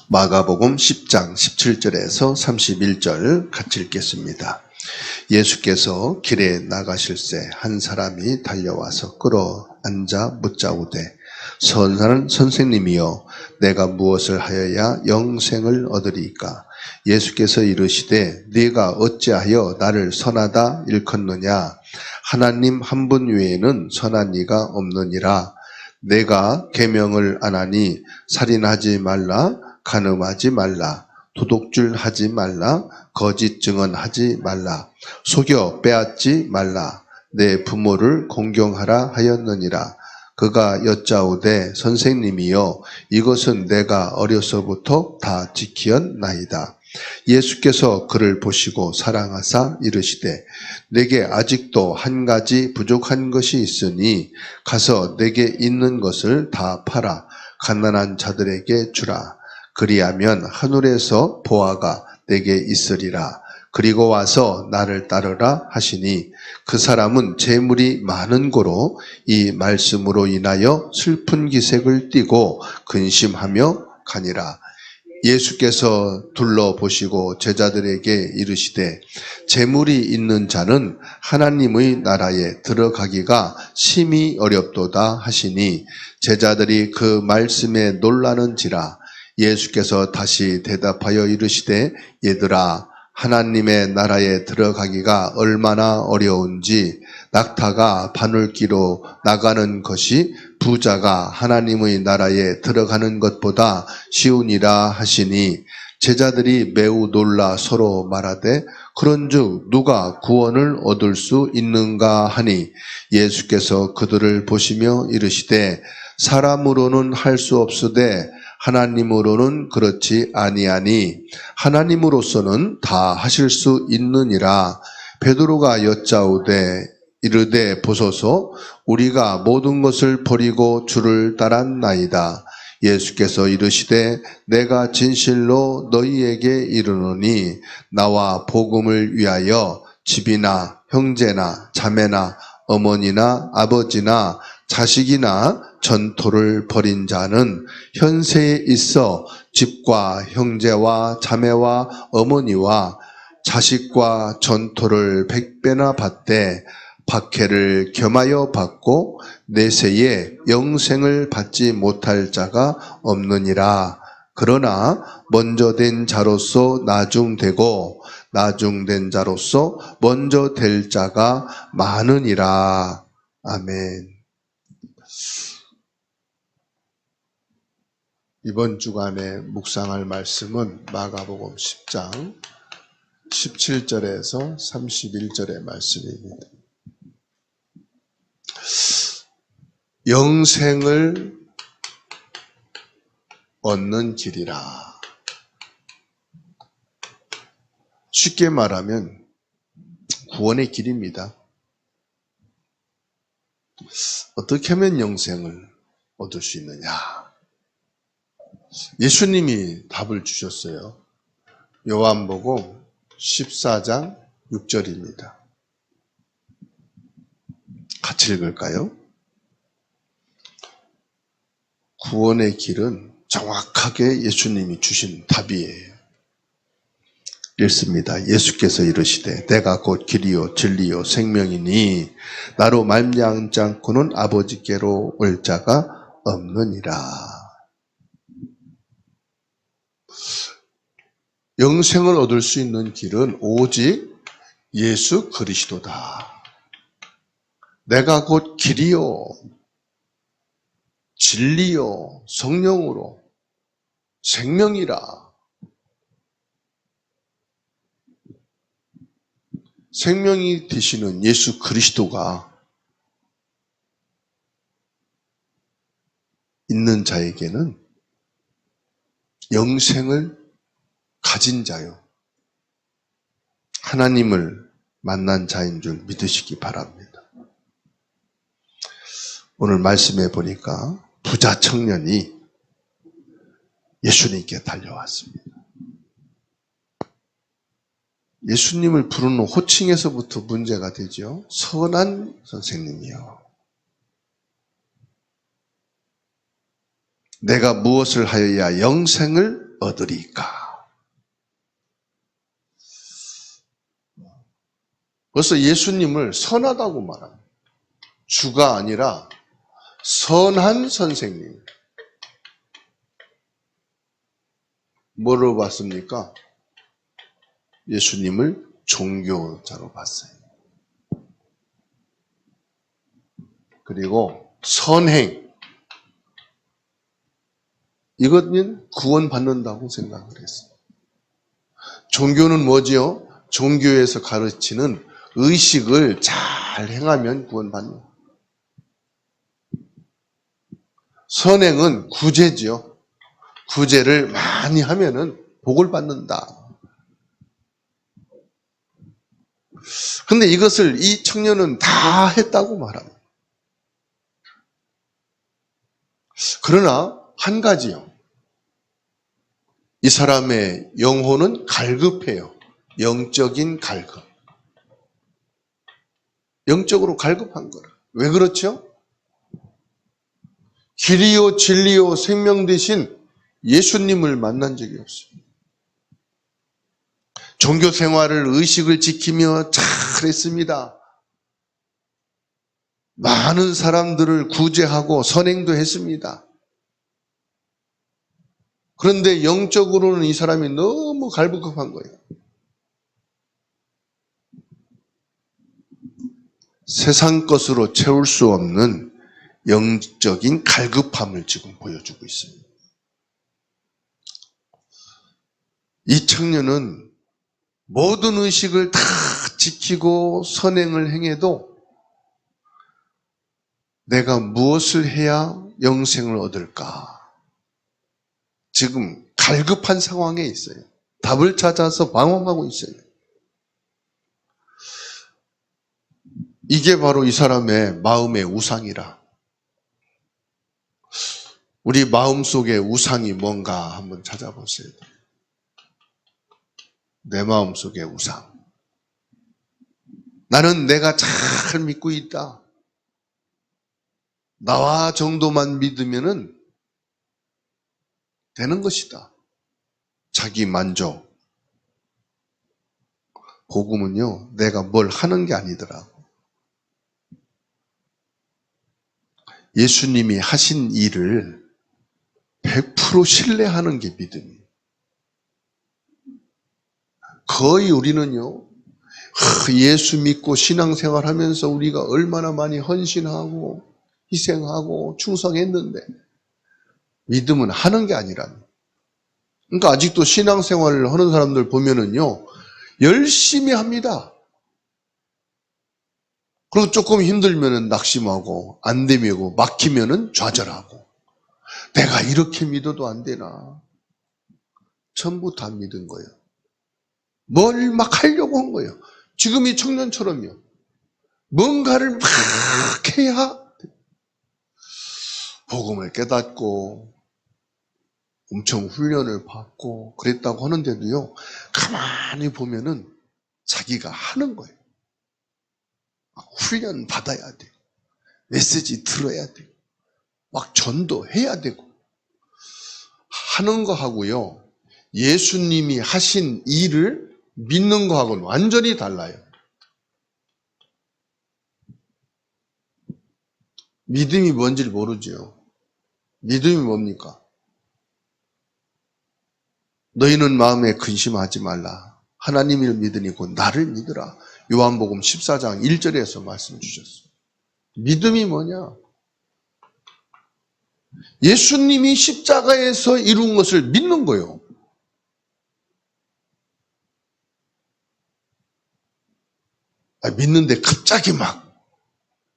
마가복음 10장 17절에서 31절 같이 읽겠습니다. 예수께서 길에 나가실새 한 사람이 달려와서 끌어앉아 묻자오되 선하는 선생님이여 내가 무엇을 하여야 영생을 얻으리이까? 예수께서 이르시되 네가 어찌하여 나를 선하다 일컫느냐? 하나님 한 분 외에는 선한 이가 없느니라. 내가 계명을 안 하니 살인하지 말라, 간음하지 말라, 도둑질하지 말라, 거짓 증언하지 말라, 속여 빼앗지 말라, 내 부모를 공경하라 하였느니라. 그가 여짜오되 선생님이여 이것은 내가 어려서부터 다 지키었나이다. 예수께서 그를 보시고 사랑하사 이르시되 내게 아직도 한 가지 부족한 것이 있으니 가서 내게 있는 것을 다 팔아 가난한 자들에게 주라. 그리하면 하늘에서 보화가 내게 있으리라. 그리고 와서 나를 따르라 하시니 그 사람은 재물이 많은 고로 이 말씀으로 인하여 슬픈 기색을 띠고 근심하며 가니라. 예수께서 둘러보시고 제자들에게 이르시되 재물이 있는 자는 하나님의 나라에 들어가기가 심히 어렵도다 하시니 제자들이 그 말씀에 놀라는지라. 예수께서 다시 대답하여 이르시되 얘들아 하나님의 나라에 들어가기가 얼마나 어려운지 낙타가 바늘기로 나가는 것이 부자가 하나님의 나라에 들어가는 것보다 쉬우니라 하시니 제자들이 매우 놀라 서로 말하되 그런즉 누가 구원을 얻을 수 있는가 하니 예수께서 그들을 보시며 이르시되 사람으로는 할 수 없으되 하나님으로는 그렇지 아니하니 하나님으로서는 다 하실 수 있느니라. 베드로가 여짜오되 이르되 보소서 우리가 모든 것을 버리고 주를 따랐나이다. 예수께서 이르시되 내가 진실로 너희에게 이르노니 나와 복음을 위하여 집이나 형제나 자매나 어머니나 아버지나 자식이나 전토를 벌인 자는 현세에 있어 집과 형제와 자매와 어머니와 자식과 전토를 100배나 받되 박해를 겸하여 받고 내세에 영생을 받지 못할 자가 없느니라. 그러나 먼저 된 자로서 나중되고 나중된 자로서 먼저 될 자가 많으니라. 아멘. 이번 주간에 묵상할 말씀은 마가복음 10장 17절에서 31절의 말씀입니다. 영생을 얻는 길이라. 쉽게 말하면 구원의 길입니다. 어떻게 하면 영생을 얻을 수 있느냐? 예수님이 답을 주셨어요. 요한복음 14장 6절입니다. 같이 읽을까요? 구원의 길은 정확하게 예수님이 주신 답이에요. 읽습니다. 예수께서 이르시되 내가 곧 길이요 진리요 생명이니 나로 말미암지 않고는 아버지께로 올 자가 없느니라. 영생을 얻을 수 있는 길은 오직 예수 그리스도다. 내가 곧 길이요 진리요 성령으로 생명이라. 생명이 되시는 예수 그리스도가 있는 자에게는 영생을 가진 자요, 하나님을 만난 자인 줄 믿으시기 바랍니다. 오늘 말씀해 보니까 부자 청년이 예수님께 달려왔습니다. 예수님을 부르는 호칭에서부터 문제가 되죠. 선한 선생님이요. 내가 무엇을 하여야 영생을 얻으리까. 벌써 예수님을 선하다고 말합니다. 주가 아니라 선한 선생님. 뭐로 봤습니까? 예수님을 종교자로 봤어요. 그리고 선행. 이것은 구원받는다고 생각을 했어요. 종교는 뭐지요? 종교에서 가르치는 의식을 잘 행하면 구원받는. 선행은 구제지요. 구제를 많이 하면은 복을 받는다. 근데 이것을 이 청년은 다 했다고 말합니다. 그러나 한 가지요. 이 사람의 영혼은 갈급해요. 영적인 갈급. 영적으로 갈급한 거라. 왜 그렇죠? 길이요 진리요 생명 되신 예수님을 만난 적이 없어요. 종교 생활을 의식을 지키며 잘했습니다. 많은 사람들을 구제하고 선행도 했습니다. 그런데 영적으로는 이 사람이 너무 갈급한 거예요. 세상 것으로 채울 수 없는 영적인 갈급함을 지금 보여주고 있습니다. 이 청년은 모든 의식을 다 지키고 선행을 행해도 내가 무엇을 해야 영생을 얻을까? 지금 갈급한 상황에 있어요. 답을 찾아서 방황하고 있어요. 이게 바로 이 사람의 마음의 우상이라. 우리 마음속에 우상이 뭔가 한번 찾아보세요. 내 마음속의 우상. 나는 내가 잘 믿고 있다. 나와 정도만 믿으면은 되는 것이다. 자기 만족. 복음은요, 내가 뭘 하는 게 아니더라고. 예수님이 하신 일을 100% 신뢰하는 게 믿음이에요. 거의 우리는요, 예수 믿고 신앙생활 하면서 우리가 얼마나 많이 헌신하고 희생하고 충성했는데 믿음은 하는 게 아니라는. 그러니까 아직도 신앙생활을 하는 사람들 보면은요, 열심히 합니다. 그리고 조금 힘들면은 낙심하고 안 되면 막히면은 좌절하고 내가 이렇게 믿어도 안 되나. 전부 다 믿은 거예요. 뭘 막 하려고 한 거예요. 지금 이 청년처럼요. 뭔가를 막 해야 복음을 깨닫고 엄청 훈련을 받고 그랬다고 하는데도요. 가만히 보면은 자기가 하는 거예요. 훈련 받아야 돼. 메시지 들어야 돼. 막 전도해야 되고. 하는 거하고요. 예수님이 하신 일을 믿는 거하고는 완전히 달라요. 믿음이 뭔지를 모르죠. 믿음이 뭡니까? 너희는 마음에 근심하지 말라. 하나님을 믿으니 곧 나를 믿으라. 요한복음 14장 1절에서 말씀 주셨어요. 믿음이 뭐냐? 예수님이 십자가에서 이룬 것을 믿는 거예요. 믿는데 갑자기 막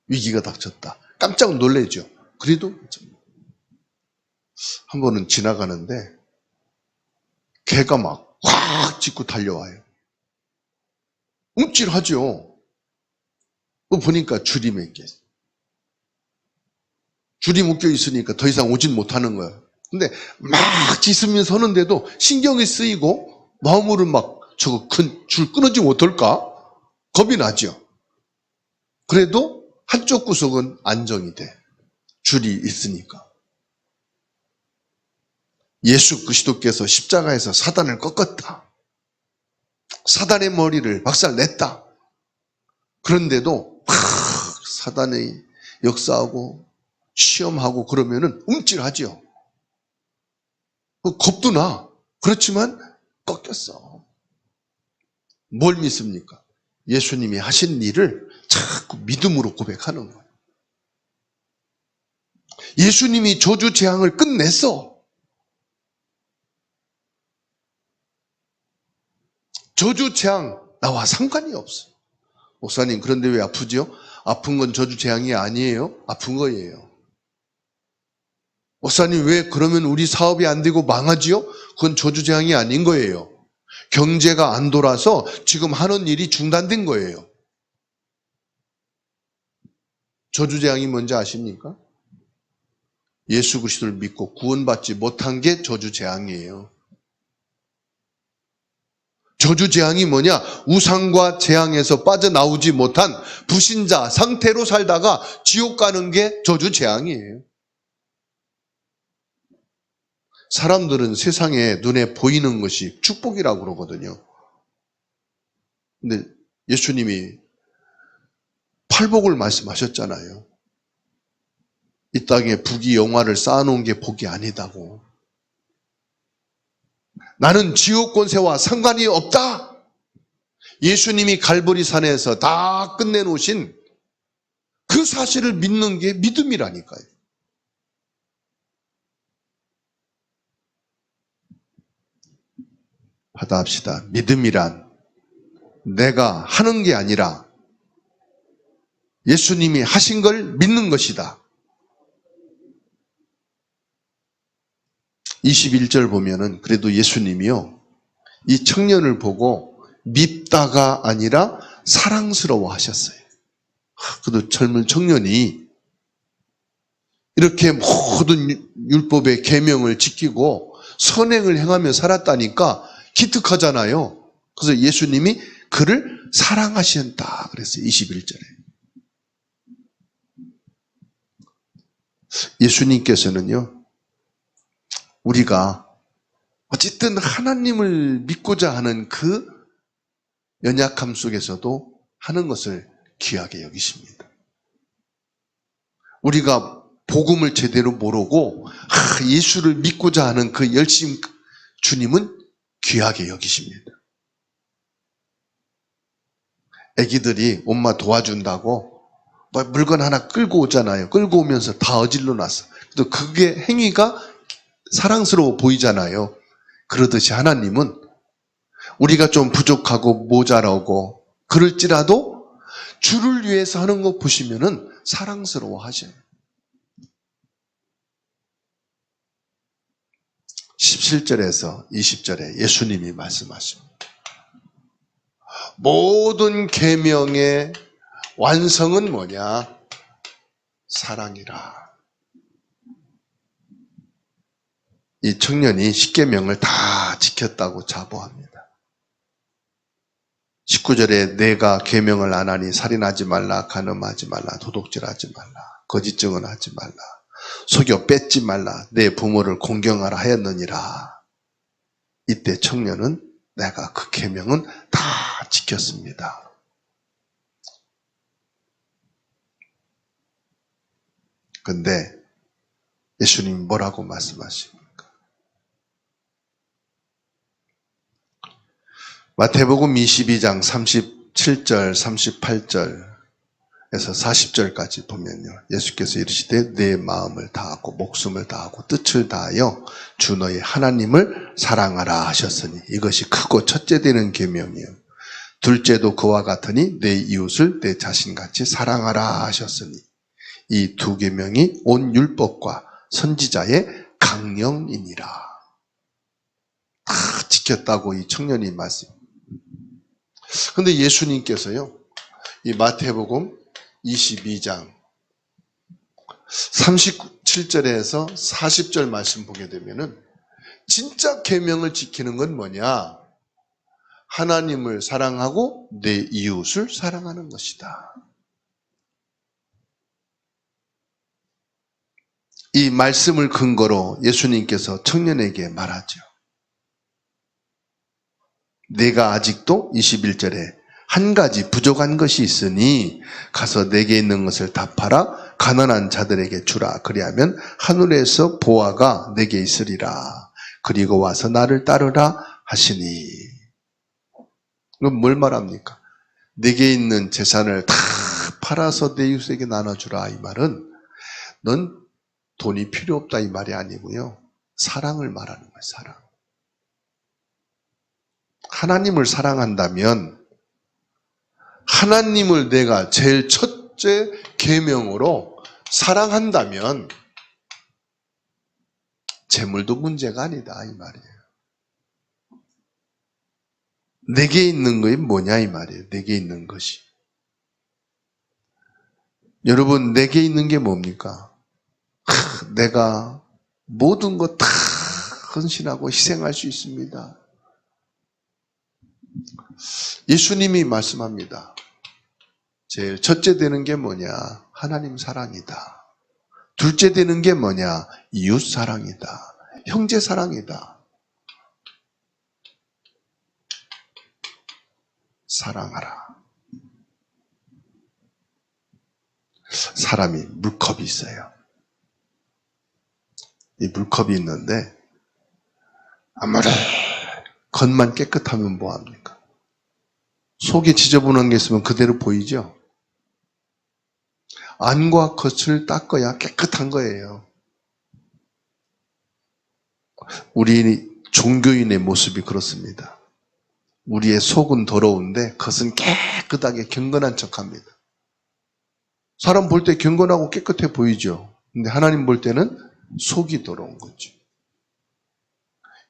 위기가 닥쳤다. 깜짝 놀라죠. 그래도 한 번은 지나가는데 개가 막 확 짖고 달려와요. 움찔하죠. 보니까 줄이 묶여 있어요. 줄이 묶여 있으니까 더 이상 오진 못하는 거예요. 근데 막 짖으면서 하는데도 신경이 쓰이고 마음으로 막 저거 큰 줄 끊어지 못할까? 겁이 나죠. 그래도 한쪽 구석은 안정이 돼. 줄이 있으니까. 예수 그리스도께서 십자가에서 사단을 꺾었다. 사단의 머리를 박살냈다. 그런데도 사단의 역사하고 시험하고 그러면은 움찔하죠. 겁도 나. 그렇지만 꺾였어. 뭘 믿습니까? 예수님이 하신 일을 자꾸 믿음으로 고백하는 거예요. 예수님이 저주 재앙을 끝냈어. 저주 재앙 나와 상관이 없어. 목사님, 그런데 왜 아프죠? 아픈 건 저주 재앙이 아니에요. 아픈 거예요. 목사님, 왜 그러면 우리 사업이 안 되고 망하지요? 그건 저주 재앙이 아닌 거예요. 경제가 안 돌아서 지금 하는 일이 중단된 거예요. 저주 재앙이 뭔지 아십니까? 예수 그리스도를 믿고 구원받지 못한 게 저주 재앙이에요. 저주 재앙이 뭐냐? 우상과 재앙에서 빠져나오지 못한 불신자 상태로 살다가 지옥 가는 게 저주 재앙이에요. 사람들은 세상에 눈에 보이는 것이 축복이라고 그러거든요. 근데 예수님이 팔복을 말씀하셨잖아요. 이 땅에 부귀 영화를 쌓아놓은 게 복이 아니다고. 나는 지옥 권세와 상관이 없다. 예수님이 갈보리산에서 다 끝내놓으신 그 사실을 믿는 게 믿음이라니까요. 받아합시다. 믿음이란 내가 하는 게 아니라 예수님이 하신 걸 믿는 것이다. 21절 보면은 그래도 예수님이요, 이 청년을 보고 밉다가 아니라 사랑스러워 하셨어요. 그래도 젊은 청년이 이렇게 모든 율법의 계명을 지키고 선행을 행하며 살았다니까 기특하잖아요. 그래서 예수님이 그를 사랑하신다 그랬어요. 21절에. 예수님께서는요, 우리가 어쨌든 하나님을 믿고자 하는 그 연약함 속에서도 하는 것을 귀하게 여기십니다. 우리가 복음을 제대로 모르고 예수를 믿고자 하는 그 열심, 주님은 귀하게 여기십니다. 애기들이 엄마 도와준다고 물건 하나 끌고 오잖아요. 끌고 오면서 다 어질러 놨어. 또 그게 행위가 사랑스러워 보이잖아요. 그러듯이 하나님은 우리가 좀 부족하고 모자라고 그럴지라도 주를 위해서 하는 거 보시면은 사랑스러워 하셔요. 17절에서 20절에 예수님이 말씀하십니다. 모든 계명의 완성은 뭐냐? 사랑이라. 이 청년이 십계명을 다 지켰다고 자부합니다. 19절에 내가 계명을 안 하니 살인하지 말라, 간음하지 말라, 도둑질하지 말라, 거짓 증언하지 말라, 속여 뺏지 말라, 내 부모를 공경하라 하였느니라. 이때 청년은 내가 그 계명은 다 지켰습니다. 근데 예수님이 뭐라고 말씀하십니까? 마태복음 22장 37절, 38절에서 40절까지 보면요, 예수께서 이르시되 내 마음을 다하고 목숨을 다하고 뜻을 다하여 주 너희 하나님을 사랑하라 하셨으니 이것이 크고 첫째 되는 계명이요, 둘째도 그와 같으니 내 이웃을 내 자신같이 사랑하라 하셨으니 이 두 계명이 온 율법과 선지자의 강령이니라. 다 지켰다고 이 청년이 말씀. 근데 예수님께서요, 이 마태복음 22장 37절에서 40절 말씀 보게 되면은 진짜 계명을 지키는 건 뭐냐? 하나님을 사랑하고 내 이웃을 사랑하는 것이다. 이 말씀을 근거로 예수님께서 청년에게 말하죠. 내가 아직도 21절에 한 가지 부족한 것이 있으니 가서 내게 있는 것을 다 팔아 가난한 자들에게 주라. 그리하면 하늘에서 보화가 내게 있으리라. 그리고 와서 나를 따르라 하시니. 그럼 뭘 말합니까? 내게 있는 재산을 다 팔아서 내 이웃에게 나눠주라. 이 말은 넌 돈이 필요 없다 이 말이 아니고요. 사랑을 말하는 거예요. 사랑. 하나님을 사랑한다면 하나님을 내가 제일 첫째 계명으로 사랑한다면 재물도 문제가 아니다 이 말이에요. 내게 있는 것이 뭐냐 이 말이에요. 내게 있는 것이. 여러분 내게 있는 게 뭡니까? 내가 모든 것 다 헌신하고 희생할 수 있습니다. 예수님이 말씀합니다. 제일 첫째 되는 게 뭐냐? 하나님 사랑이다. 둘째 되는 게 뭐냐? 이웃 사랑이다. 형제 사랑이다. 사랑하라. 사람이 물컵이 있어요. 이 물컵이 있는데 아무리 겉만 깨끗하면 뭐합니까? 속에 지저분한 게 있으면 그대로 보이죠? 안과 겉을 닦아야 깨끗한 거예요. 우리 종교인의 모습이 그렇습니다. 우리의 속은 더러운데 겉은 깨끗하게 경건한 척합니다. 사람 볼 때 경건하고 깨끗해 보이죠? 근데 하나님 볼 때는 속이 더러운 거죠.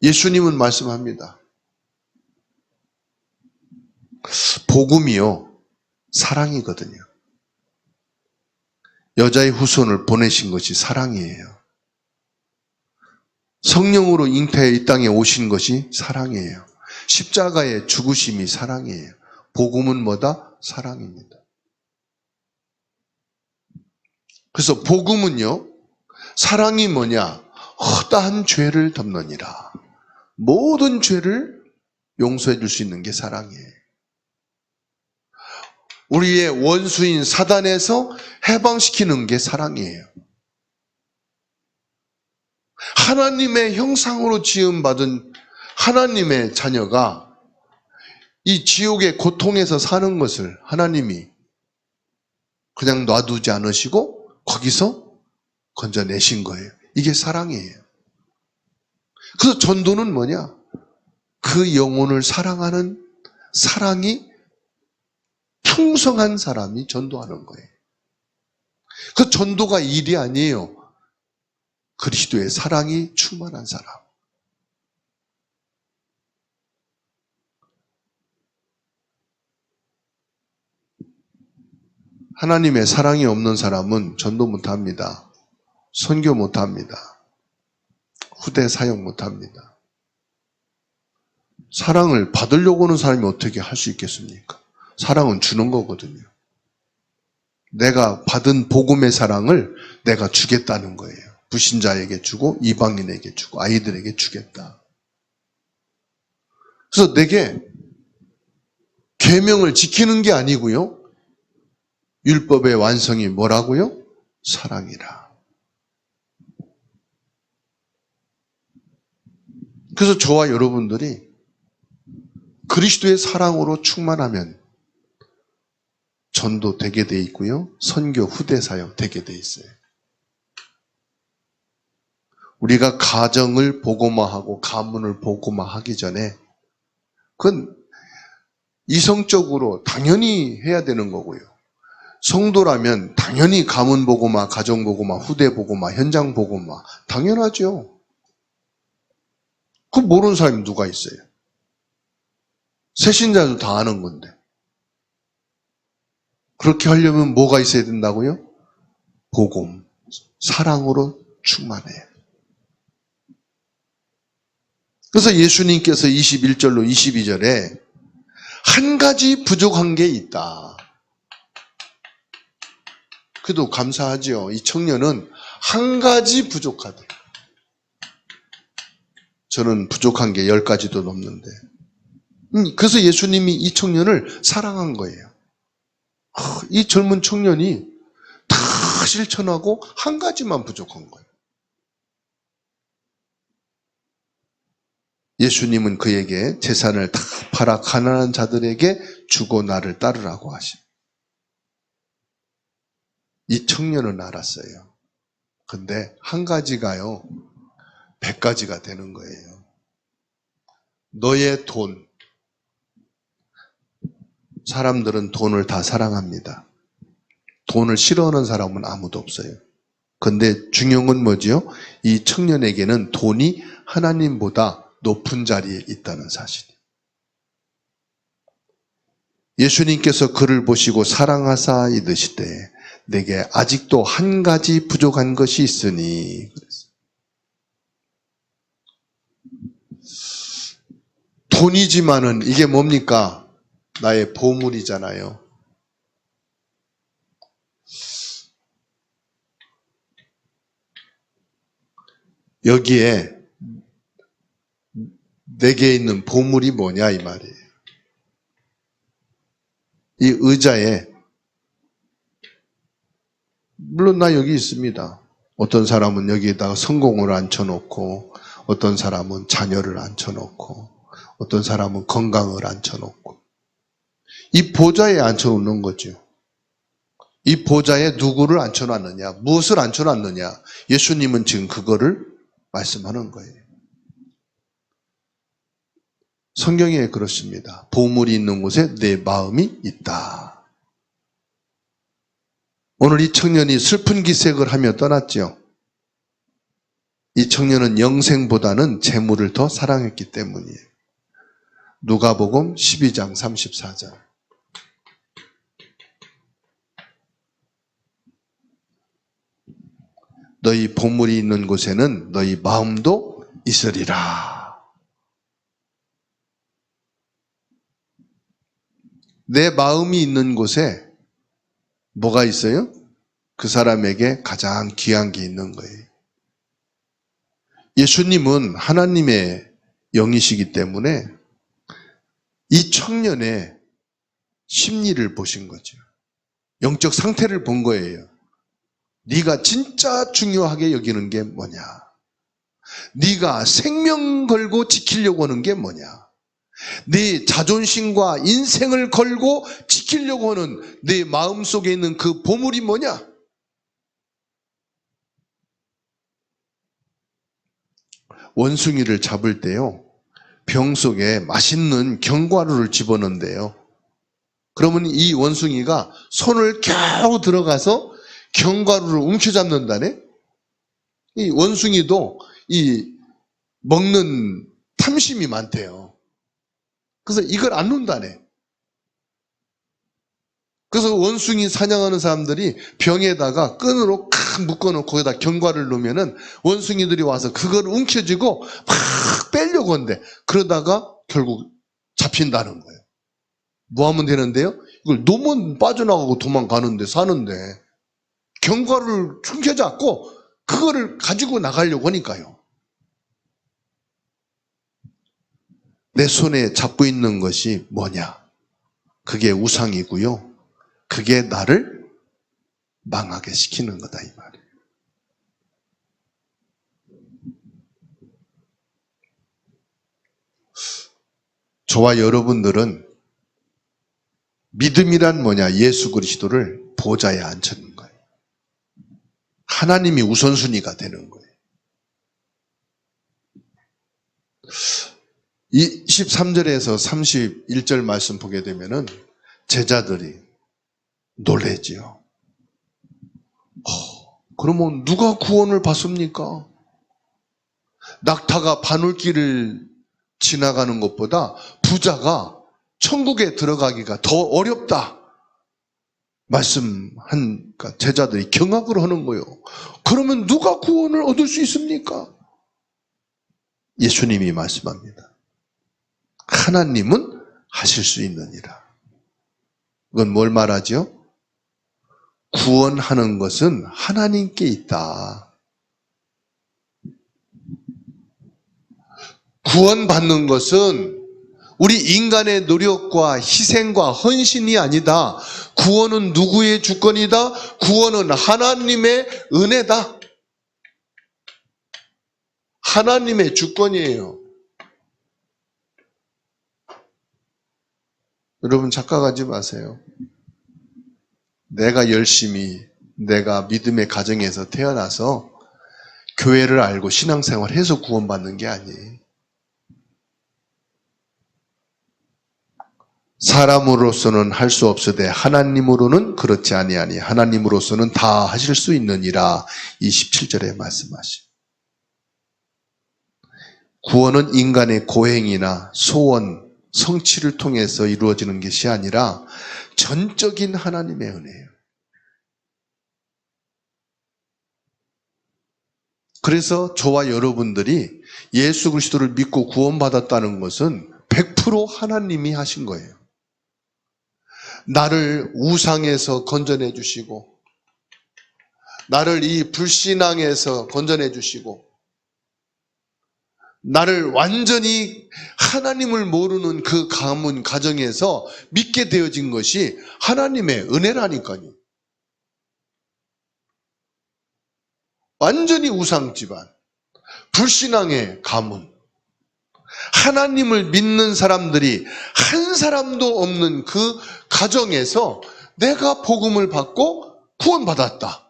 예수님은 말씀합니다. 복음이요, 사랑이거든요. 여자의 후손을 보내신 것이 사랑이에요. 성령으로 잉태해 이 땅에 오신 것이 사랑이에요. 십자가의 죽으심이 사랑이에요. 복음은 뭐다? 사랑입니다. 그래서 복음은요, 사랑이 뭐냐? 허다한 죄를 덮느니라. 모든 죄를 용서해 줄 수 있는 게 사랑이에요. 우리의 원수인 사단에서 해방시키는 게 사랑이에요. 하나님의 형상으로 지음받은 하나님의 자녀가 이 지옥의 고통에서 사는 것을 하나님이 그냥 놔두지 않으시고 거기서 건져내신 거예요. 이게 사랑이에요. 그래서 전도는 뭐냐? 그 영혼을 사랑하는 사랑이 풍성한 사람이 전도하는 거예요. 그 전도가 일이 아니에요. 그리스도의 사랑이 충만한 사람. 하나님의 사랑이 없는 사람은 전도 못합니다. 선교 못합니다. 후대 사역 못합니다. 사랑을 받으려고 하는 사람이 어떻게 할 수 있겠습니까? 사랑은 주는 거거든요. 내가 받은 복음의 사랑을 내가 주겠다는 거예요. 불신자에게 주고 이방인에게 주고 아이들에게 주겠다. 그래서 내게 계명을 지키는 게 아니고요. 율법의 완성이 뭐라고요? 사랑이라. 그래서 저와 여러분들이 그리스도의 사랑으로 충만하면 전도 되게 돼 있고요. 선교 후대 사역 되게 돼 있어요. 우리가 가정을 복음화하고 가문을 복음화하기 전에 그건 이성적으로 당연히 해야 되는 거고요. 성도라면 당연히 가문 복음화, 가정 복음화, 후대 복음화, 현장 복음화 당연하죠. 그거 모르는 사람이 누가 있어요? 새신자도 다 아는 건데. 그렇게 하려면 뭐가 있어야 된다고요? 복음, 사랑으로 충만해요. 그래서 예수님께서 21절로 22절에 한 가지 부족한 게 있다. 그래도 감사하죠. 이 청년은 한 가지 부족하다. 저는 부족한 게 10가지도 넘는데. 그래서 예수님이 이 청년을 사랑한 거예요. 이 젊은 청년이 다 실천하고 한 가지만 부족한 거예요. 예수님은 그에게 재산을 다 팔아 가난한 자들에게 주고 나를 따르라고 하신. 이 청년은 알았어요. 근데 한 가지가요, 100가지가 되는 거예요. 너의 돈. 사람들은 돈을 다 사랑합니다. 돈을 싫어하는 사람은 아무도 없어요. 근데 중요한 건 뭐지요? 이 청년에게는 돈이 하나님보다 높은 자리에 있다는 사실이에요. 예수님께서 그를 보시고 사랑하사 이르시되 내게 아직도 한 가지 부족한 것이 있으니. 돈이지만은 이게 뭡니까? 나의 보물이잖아요. 여기에 내게 있는 보물이 뭐냐 이 말이에요. 이 의자에, 물론 나 여기 있습니다. 어떤 사람은 여기에다가 성공을 앉혀놓고, 어떤 사람은 자녀를 앉혀놓고, 어떤 사람은 건강을 앉혀놓고, 이 보좌에 앉혀놓는 거죠. 이 보좌에 누구를 앉혀놨느냐, 무엇을 앉혀놨느냐, 예수님은 지금 그거를 말씀하는 거예요. 성경에 그렇습니다. 보물이 있는 곳에 내 마음이 있다. 오늘 이 청년이 슬픈 기색을 하며 떠났죠. 이 청년은 영생보다는 재물을 더 사랑했기 때문이에요. 누가복음 12장 34절. 너희 보물이 있는 곳에는 너희 마음도 있으리라. 내 마음이 있는 곳에 뭐가 있어요? 그 사람에게 가장 귀한 게 있는 거예요. 예수님은 하나님의 영이시기 때문에 이 청년의 심리를 보신 거죠. 영적 상태를 본 거예요. 네가 진짜 중요하게 여기는 게 뭐냐? 네가 생명 걸고 지키려고 하는 게 뭐냐? 네 자존심과 인생을 걸고 지키려고 하는 네 마음속에 있는 그 보물이 뭐냐? 원숭이를 잡을 때요, 병 속에 맛있는 견과류를 집어넣는데요. 그러면 이 원숭이가 손을 겨우 들어가서 견과류를 움켜잡는다네? 이 원숭이도 이 먹는 탐심이 많대요. 그래서 이걸 안 놓는다네. 그래서 원숭이 사냥하는 사람들이 병에다가 끈으로 칵 묶어놓고 거기다 견과를 넣으면은 원숭이들이 와서 그걸 움켜쥐고 막 빼려고 하는데, 그러다가 결국 잡힌다는 거예요. 뭐 하면 되는데요? 이걸 놓으면 빠져나가고 도망가는데 사는데, 견과를 숨겨잡고 그거를 가지고 나가려고 하니까요. 내 손에 잡고 있는 것이 뭐냐? 그게 우상이고요. 그게 나를 망하게 시키는 거다 이 말이에요. 저와 여러분들은 믿음이란 뭐냐? 예수 그리스도를 보좌에 앉히는 거예요. 하나님이 우선순위가 되는 거예요. 이 13절에서 31절 말씀 보게 되면은 제자들이 놀래지요. 그러면 누가 구원을 받습니까? 낙타가 바늘길을 지나가는 것보다 부자가 천국에 들어가기가 더 어렵다 말씀하니까 제자들이 경악을 하는 거예요. 그러면 누가 구원을 얻을 수 있습니까? 예수님이 말씀합니다. 하나님은 하실 수 있느니라. 이건 뭘 말하죠? 구원하는 것은 하나님께 있다. 구원받는 것은 우리 인간의 노력과 희생과 헌신이 아니다. 구원은 누구의 주권이다? 구원은 하나님의 은혜다. 하나님의 주권이에요. 여러분 착각하지 마세요. 내가 열심히 내가 믿음의 가정에서 태어나서 교회를 알고 신앙생활해서 구원받는 게 아니에요. 사람으로서는 할 수 없으되 하나님으로는 그렇지 아니하니 하나님으로서는 다 하실 수 있느니라. 이 17절에 말씀하시죠. 구원은 인간의 고행이나 소원, 성취를 통해서 이루어지는 것이 아니라 전적인 하나님의 은혜예요. 그래서 저와 여러분들이 예수 그리스도를 믿고 구원받았다는 것은 100% 하나님이 하신 거예요. 나를 우상에서 건져내 주시고, 나를 이 불신앙에서 건져내 주시고, 나를 완전히 하나님을 모르는 그 가문 가정에서 믿게 되어진 것이 하나님의 은혜라니까요. 완전히 우상 집안, 불신앙의 가문, 하나님을 믿는 사람들이 한 사람도 없는 그 가정에서 내가 복음을 받고 구원받았다.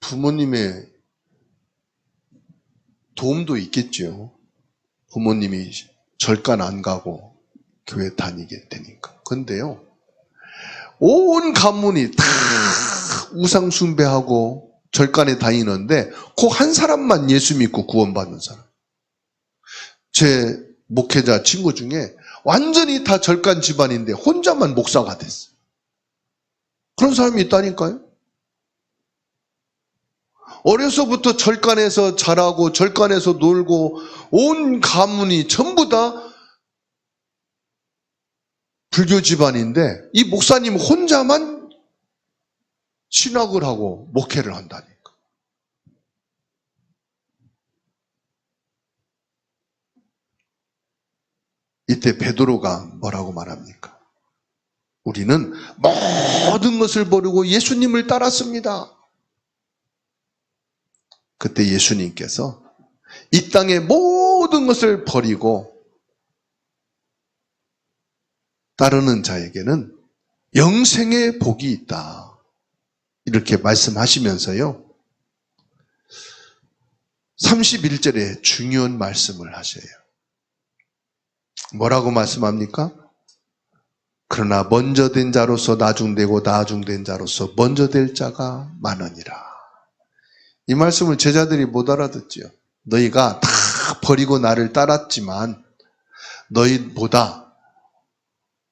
부모님의 도움도 있겠죠. 부모님이 절간 안 가고 교회 다니게 되니까. 근데요, 온 가문이 다 우상 숭배하고 절간에 다니는데 그 한 사람만 예수 믿고 구원받는 사람. 제 목회자 친구 중에 완전히 다 절간 집안인데 혼자만 목사가 됐어요. 그런 사람이 있다니까요. 어려서부터 절간에서 자라고 절간에서 놀고 온 가문이 전부 다 불교 집안인데 이 목사님 혼자만 신학을 하고 목회를 한다니까. 이때 베드로가 뭐라고 말합니까? 우리는 모든 것을 버리고 예수님을 따랐습니다. 그때 예수님께서 이 땅의 모든 것을 버리고 따르는 자에게는 영생의 복이 있다. 이렇게 말씀하시면서요, 31절에 중요한 말씀을 하셔요. 뭐라고 말씀합니까? 그러나 먼저 된 자로서 나중되고 나중된 자로서 먼저 될 자가 많으니라. 이 말씀을 제자들이 못 알아듣지요. 너희가 다 버리고 나를 따랐지만 너희보다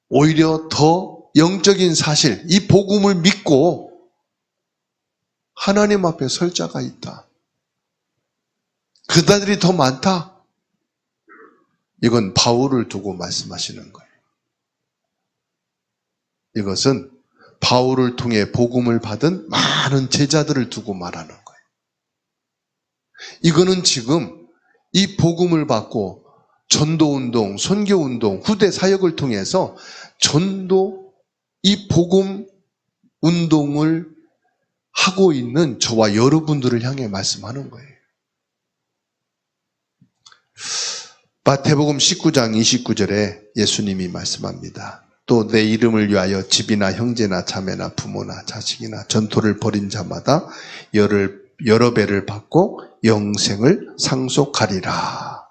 오히려 더 영적인 사실, 이 복음을 믿고 하나님 앞에 설 자가 있다. 그들이 더 많다. 이건 바울을 두고 말씀하시는 거예요. 이것은 바울을 통해 복음을 받은 많은 제자들을 두고 말하는 거예요. 이거는 지금 이 복음을 받고 전도운동, 선교운동, 후대 사역을 통해서 전도, 이 복음 운동을 하고 있는 저와 여러분들을 향해 말씀하는 거예요. 마태복음 19장 29절에 예수님이 말씀합니다. 또 내 이름을 위하여 집이나 형제나 자매나 부모나 자식이나 전토를 벌인 자마다 여러 배를 받고 영생을 상속하리라.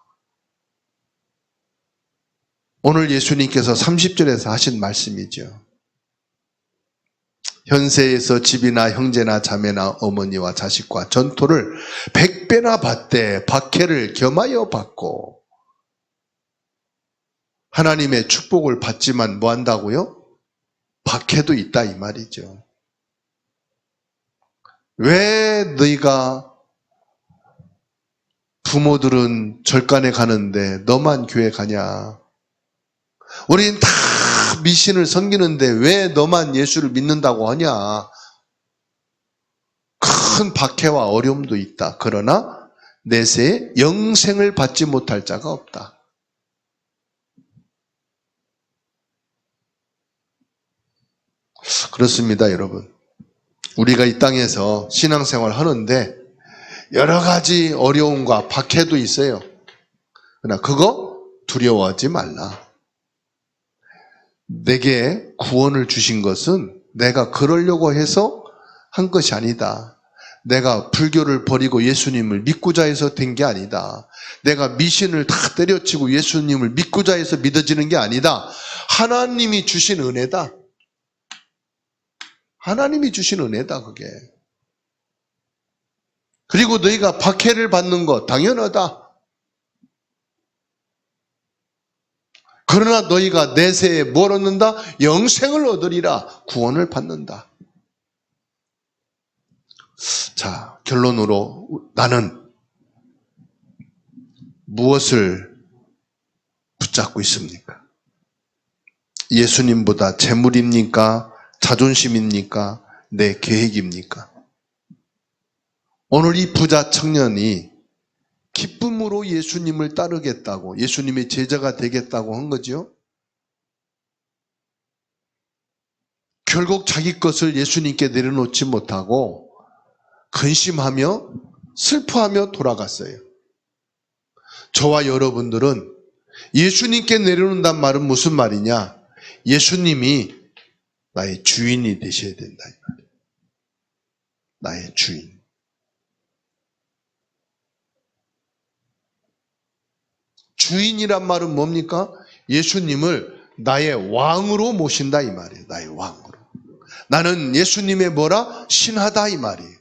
오늘 예수님께서 30절에서 하신 말씀이죠. 현세에서 집이나 형제나 자매나 어머니와 자식과 전토를 100배나 받되 박해를 겸하여 받고 하나님의 축복을 받지만 뭐 한다고요? 박해도 있다 이 말이죠. 왜 너희가 부모들은 절간에 가는데 너만 교회 가냐? 우린 다 미신을 섬기는데 왜 너만 예수를 믿는다고 하냐? 큰 박해와 어려움도 있다. 그러나 내세에 영생을 받지 못할 자가 없다. 그렇습니다, 여러분. 우리가 이 땅에서 신앙생활 하는데 여러 가지 어려움과 박해도 있어요. 그러나 그거 두려워하지 말라. 내게 구원을 주신 것은 내가 그러려고 해서 한 것이 아니다. 내가 불교를 버리고 예수님을 믿고자 해서 된 게 아니다. 내가 미신을 다 때려치고 예수님을 믿고자 해서 믿어지는 게 아니다. 하나님이 주신 은혜다. 하나님이 주신 은혜다, 그게. 그리고 너희가 박해를 받는 것 당연하다. 그러나 너희가 내세에 뭘 얻는다? 영생을 얻으리라. 구원을 받는다. 자, 결론으로 나는 무엇을 붙잡고 있습니까? 예수님보다 재물입니까? 자존심입니까? 내 계획입니까? 오늘 이 부자 청년이 기쁨으로 예수님을 따르겠다고, 예수님의 제자가 되겠다고 한 거죠. 결국 자기 것을 예수님께 내려놓지 못하고 근심하며 슬퍼하며 돌아갔어요. 저와 여러분들은 예수님께 내려놓는단 말은 무슨 말이냐? 예수님이 나의 주인이 되셔야 된다, 이 말이에요. 나의 주인. 주인이란 말은 뭡니까? 예수님을 나의 왕으로 모신다, 이 말이에요. 나의 왕으로. 나는 예수님의 뭐라? 신하다, 이 말이에요.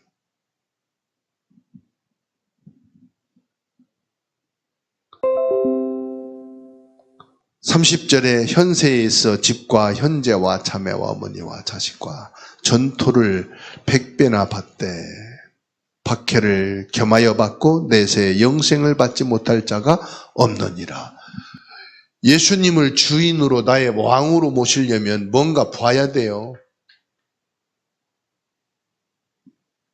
(30절에) 현세에 있어 집과 형제와 자매와 어머니와 자식과 전토를 100배나 받되 박해를 겸하여 받고 내세에 영생을 받지 못할 자가 없느니라. 예수님을 주인으로 나의 왕으로 모시려면 뭔가 봐야 돼요.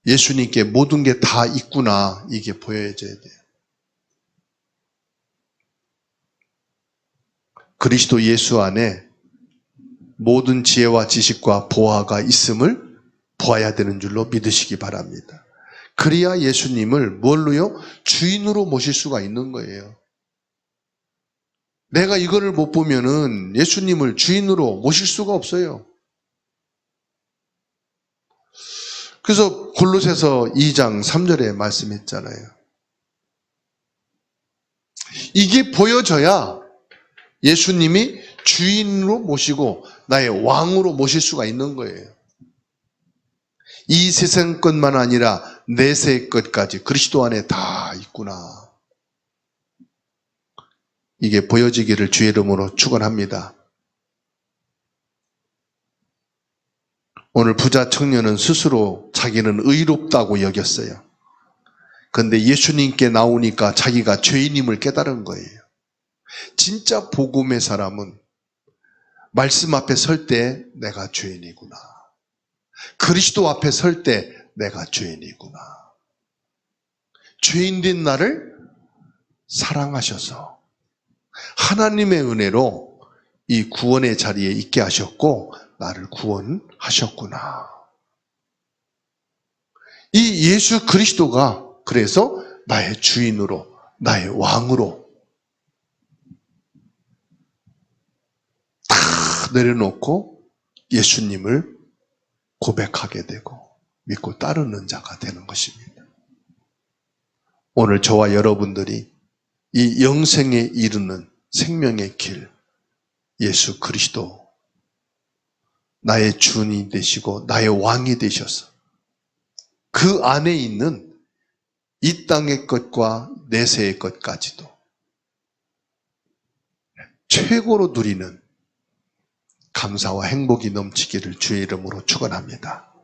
예수님께 모든 게 다 있구나, 이게 보여져야 돼요. 그리스도 예수 안에 모든 지혜와 지식과 보화가 있음을 보아야 되는 줄로 믿으시기 바랍니다. 그래야 예수님을 뭘로요? 주인으로 모실 수가 있는 거예요. 내가 이거를 못 보면은 예수님을 주인으로 모실 수가 없어요. 그래서 골로새서 2장 3절에 말씀했잖아요. 이게 보여져야 예수님이 주인으로 모시고 나의 왕으로 모실 수가 있는 거예요. 이 세상 것만 아니라 내세 것까지 그리스도 안에 다 있구나. 이게 보여지기를 주의 이름으로 축원합니다. 오늘 부자 청년은 스스로 자기는 의롭다고 여겼어요. 그런데 예수님께 나오니까 자기가 죄인임을 깨달은 거예요. 진짜 복음의 사람은 말씀 앞에 설 때 내가 죄인이구나. 그리스도 앞에 설 때 내가 죄인이구나. 죄인된 나를 사랑하셔서 하나님의 은혜로 이 구원의 자리에 있게 하셨고 나를 구원하셨구나. 이 예수 그리스도가 그래서 나의 주인으로, 나의 왕으로 다 내려놓고 예수님을 고백하게 되고 믿고 따르는 자가 되는 것입니다. 오늘 저와 여러분들이 이 영생에 이르는 생명의 길, 예수 그리스도 나의 주인이 되시고 나의 왕이 되셔서 그 안에 있는 이 땅의 것과 내세의 것까지도 최고로 누리는 감사와 행복이 넘치기를 주의 이름으로 축원합니다.